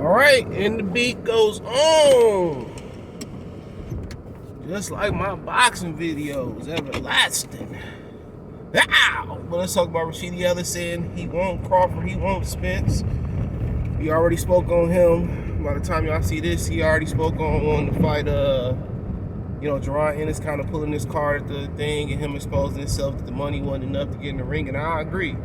Alright, and the beat goes on. Just like my boxing videos, everlasting. Ow! But let's talk about Rashidi Ellis saying he won't Crawford, he won't Spence. We already spoke on him. By the time y'all see this, he already spoke on the fight. Jerron Ennis kind of pulling his card at the thing and him exposing himself that the money wasn't enough to get in the ring, and I agree.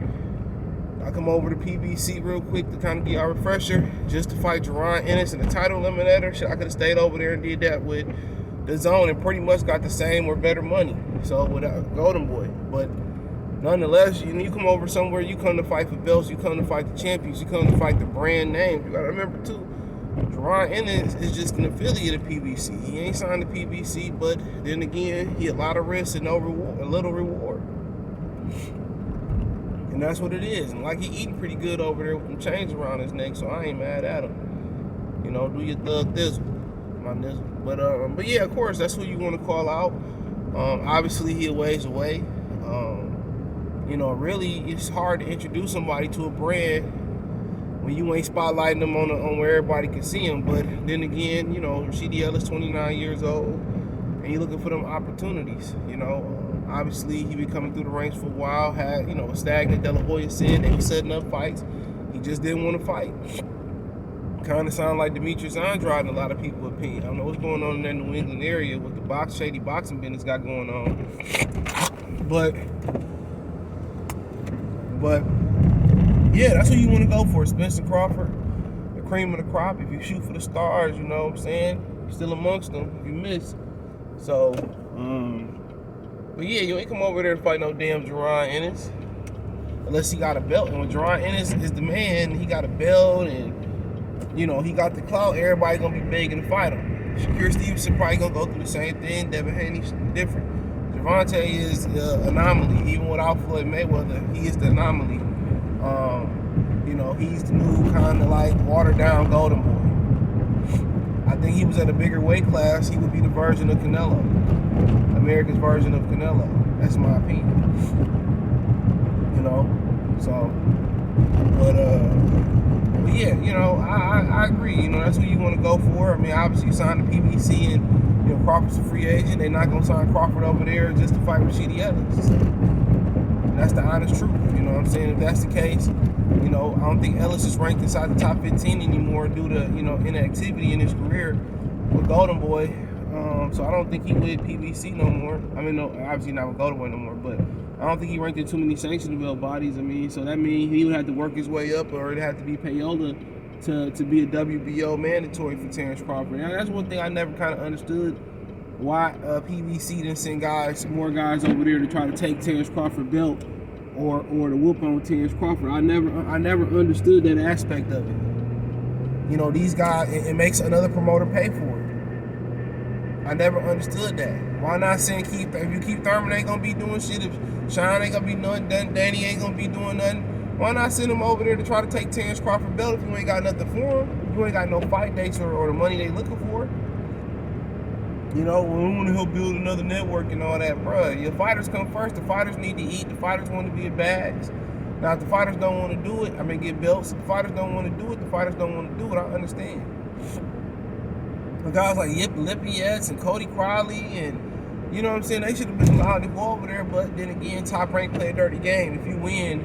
I'll come over to PBC real quick to kind of get our refresher, just to fight Jerron Ennis in the title eliminator. Shit, I could have stayed over there and did that with the zone and pretty much got the same or better money. So with Golden Boy, but nonetheless, you come over somewhere, you come to fight for belts, you come to fight the champions, you come to fight the brand names. You gotta remember too, Jerron Ennis is just an affiliate of PBC. He ain't signed to PBC, but then again, he a lot of risk and no reward, a little reward. And that's what it is. And like he eating pretty good over there with them chains around his neck, so I ain't mad at him. You know, do your thug thizzle, my nizzle. But yeah, of course, that's who you want to call out. Obviously, he a ways away. Really, it's hard to introduce somebody to a brand when you ain't spotlighting them on where everybody can see them. But then again, Rashidi Ellis, 29 years old, and you're looking for them opportunities. Obviously, he been coming through the ranks for a while. Had a stagnant. De La Hoya said they were setting up fights. He just didn't want to fight. Kind of sound like Demetrius Andrade in a lot of people's opinion. I don't know what's going on in that New England area with the shady boxing business got going on. But yeah, that's who you want to go for. Spence and Crawford, the cream of the crop. If you shoot for the stars, you know what I'm saying? You're still amongst them if you miss. So, but yeah, you ain't come over there to fight no damn Jerron Ennis. Unless he got a belt. And when Jerron Ennis is the man, he got a belt and, he got the clout, everybody gonna be begging to fight him. Shakur Stevenson probably gonna go through the same thing. Devin Haney's different. Gervonta is the anomaly. Even without Floyd Mayweather, he is the anomaly. He's the new kind of like watered down Golden Boy. I think he was at a bigger weight class, he would be the version of Canelo. America's version of Canelo. That's my opinion. But yeah, I agree. That's who you want to go for. I mean, obviously you signed the PBC and Crawford's a free agent. They're not gonna sign Crawford over there just to fight Rashidi Ellis. That's the honest truth. You know what I'm saying? If that's the case, I don't think Ellis is ranked inside the top 15 anymore due to inactivity in his career with Golden Boy. So I don't think he with PBC no more. I mean, no, obviously not with Golden Boy no more, but I don't think he ranked in too many sanctionable bodies. I mean, so that means he would have to work his way up, or it'd have to be payola to be a WBO mandatory for Terence Crawford. Now, that's one thing I never kind of understood, why PBC didn't send more guys over there to try to take Terence Crawford belt or to whoop on Terence Crawford. I never understood that aspect of it. These guys, it makes another promoter pay for it. I never understood that. Why not send Keith? If you Keith Thurman ain't gonna be doing shit, if Sean ain't gonna be nothing, Danny ain't gonna be doing nothing, why not send him over there to try to take Terence Crawford belt if you ain't got nothing for him? If you ain't got no fight dates or the money they looking for. We want to help build another network and all that, bruh. Your fighters come first. The fighters need to eat. The fighters want to be at bags. Now, if the fighters don't want to do it, get belts. If the fighters don't want to do it, the fighters don't want to do it. I understand. But guys like Lippiets and Cody Crowley and, they should have been allowed to go over there. But then again, Top Rank play a dirty game. If you win,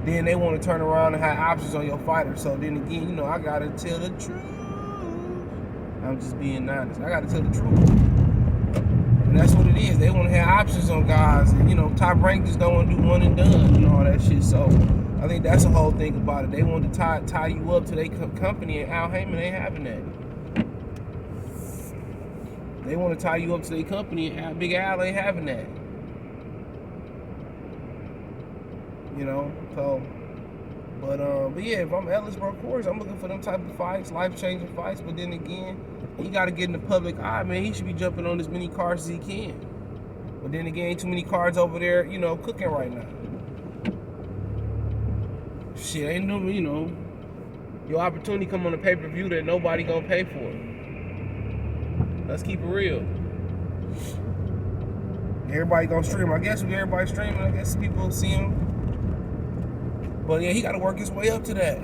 then they want to turn around and have options on your fighter. So then again, I got to tell the truth. I'm just being honest. I gotta tell the truth. And that's what it is. They want to have options on guys. And, Top Rank just don't want to do one and done and all that shit. So I think that's the whole thing about it. They want to tie you up to their company, and Al Heyman ain't having that. They want to tie you up to their company, and Big Al ain't having that. But yeah, if I'm Ellis, bro, of course, I'm looking for them type of fights, life-changing fights. But then again, he got to get in the public eye, man. He should be jumping on as many cards as he can. But then again, ain't too many cards over there, cooking right now. Shit, ain't no, your opportunity come on a pay-per-view that nobody gonna pay for. Let's keep it real. Everybody gonna stream. I guess with everybody streaming, I guess people will see him. But yeah, he got to work his way up to that.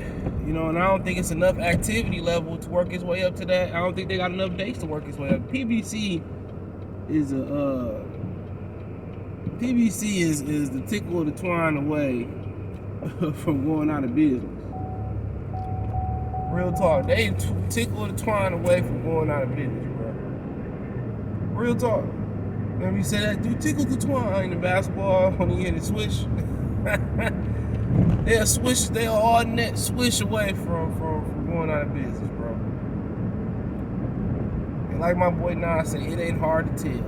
You know, and I don't think it's enough activity level to work his way up to that. I don't think they got enough dates to work his way up. PBC is the tickle of the twine away from going out of business. Real talk. They tickle the twine away from going out of business, bro. Real talk. Let me say that, dude, tickle the twine in basketball when you hit a swish. They'll swish, they'll all net swish away from going out of business, bro. And like my boy Nas say, it ain't hard to tell.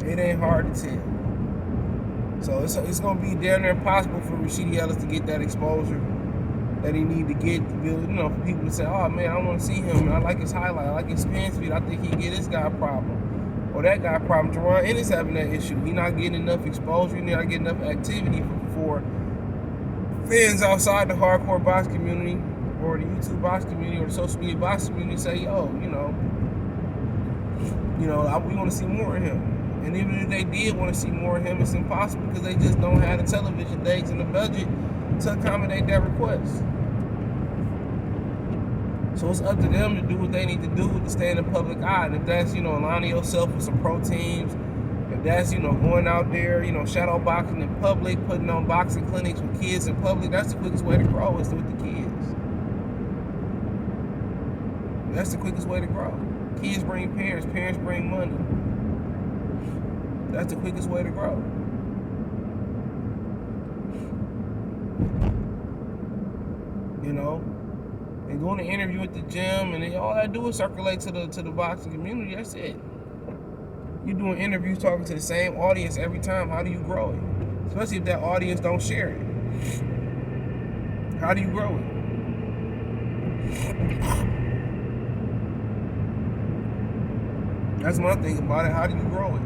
It ain't hard to tell. So it's gonna be damn near impossible for Rashidi Ellis to get that exposure that he need to get to build, you know, for people to say, oh man, I want to see him. I like his highlight. I like his spin speed. I think he can get this guy a problem. Or that guy a problem. Teron Ennis having that issue. He not getting enough exposure. He not getting enough activity for fans outside the hardcore box community or the YouTube box community or the social media box community say, yo, we want to see more of him. And even if they did want to see more of him, it's impossible because they just don't have the television dates and the budget to accommodate that request. So it's up to them to do what they need to do to stay in the public eye. And if that's, aligning yourself with some pro teams, if that's, going out there, shadow boxing in public, putting on boxing clinics with kids in public, that's the quickest way to grow, is with the kids. That's the quickest way to grow. Kids bring parents, parents bring money. That's the quickest way to grow. And going to interview at the gym, and all I do is circulate to the boxing community. That's it. You doing interviews talking to the same audience every time. How do you grow it? Especially if that audience don't share it. How do you grow it? That's my thing about it. How do you grow it?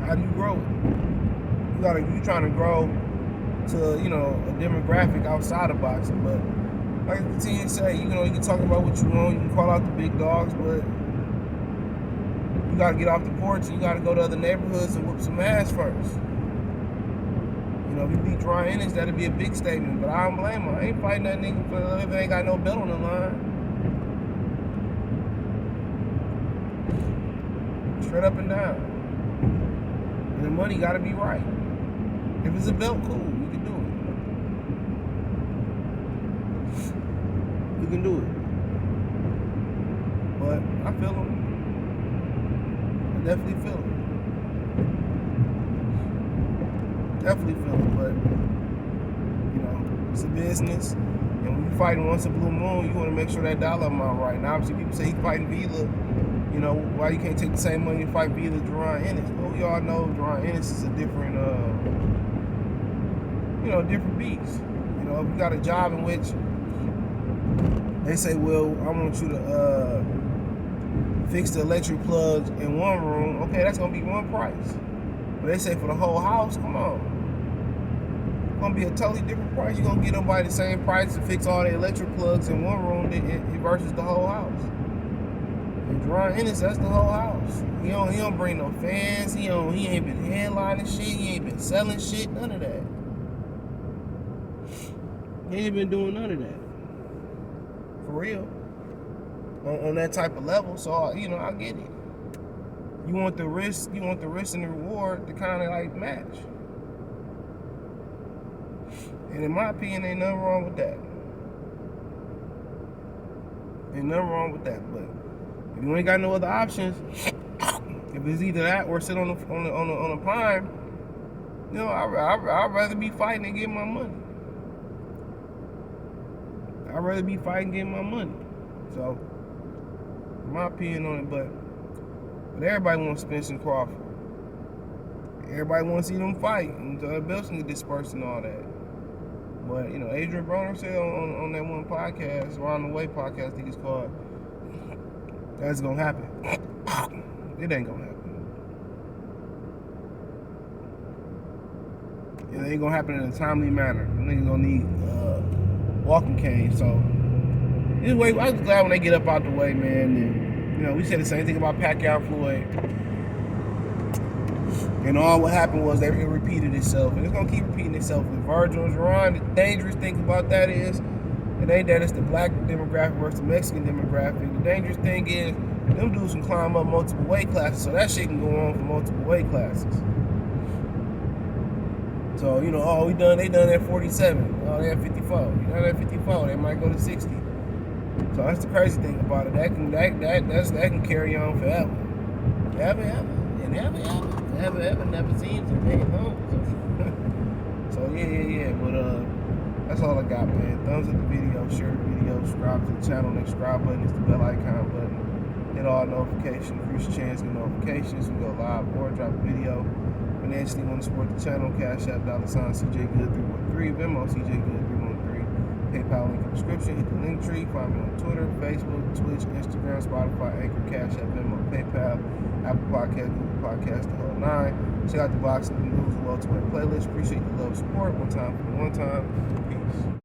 How do you grow it? You trying to grow to, a demographic outside of boxing, but like I continue to say, you can talk about what you want, you can call out the big dogs, but you gotta get off the porch and you gotta go to other neighborhoods and whoop some ass first. If you beat Terence Ennis, that'd be a big statement, but I don't blame him. I ain't fighting that nigga if it ain't got no belt on the line. Straight up and down. And the money gotta be right. If it's a belt, cool, you can do it. You can do it. But I feel him. I definitely feel him. Definitely feel it, but it's a business, and when you're fighting once a blue moon, you want to make sure that dollar amount right. Now, obviously, people say he's fighting Vila. Why you can't take the same money to fight Vila, Terence Ennis? Well, we all know Terence Ennis is a different, different beast. If you got a job in which they say, well, I want you to fix the electric plugs in one room. Okay, that's gonna be one price. But they say for the whole house, come on. It's gonna be a totally different price. You're gonna get nobody the same price to fix all the electric plugs in one room versus the whole house. And Terence Ennis, that's the whole house. He don't bring no fans. He ain't been headlining shit. He ain't been selling shit. None of that. He ain't been doing none of that. For real. On that type of level. So I get it. You want the risk and the reward to kind of like match. And in my opinion, ain't nothing wrong with that. Ain't nothing wrong with that. But if you ain't got no other options, if it's either that or sit on a prime, I'd rather be fighting and getting my money. I'd rather be fighting and getting my money. So, my opinion on it, but everybody wants Spence and Crawford. Everybody wants to see them fight and belts get dispersed and all that. But Adrian Broner said on that one podcast, Around the Way podcast, I think it's called, that's gonna happen. It ain't gonna happen. It ain't gonna happen in a timely manner. Niggas gonna need walking cane. So anyway, I'm just glad when they get up out the way, man. And You know, we said the same thing about Pacquiao and Floyd. And all what happened was everything repeated itself. And it's going to keep repeating itself with Virgil and Jerron. The dangerous thing about that is, it ain't that it's the black demographic versus the Mexican demographic. The dangerous thing is, them dudes can climb up multiple weight classes. So that shit can go on for multiple weight classes. So, you know, oh, they done at 47. Oh, they at 54. You know, at 54, they might go to 60. So that's the crazy thing about it. That can carry on forever. Ever never seems to be home. So yeah. But that's all I got, man. Thumbs up the video, share the video, subscribe to the channel. Next subscribe button is the bell icon button. Hit all notifications, increase your chance to get notifications. We go live or drop a video. Financially want to support the channel, Cash App, $CJGood313, Venmo, CJGood313, PayPal link in the description, hit the link tree, find me on Twitter, Facebook, Twitch, Instagram, Spotify, Anchor, Cash App, Venmo, PayPal, Apple Podcast, Google Podcast, the whole 9. Check out the box of the news, the welterweight playlist. Appreciate the love and support. One time for the one time. Peace.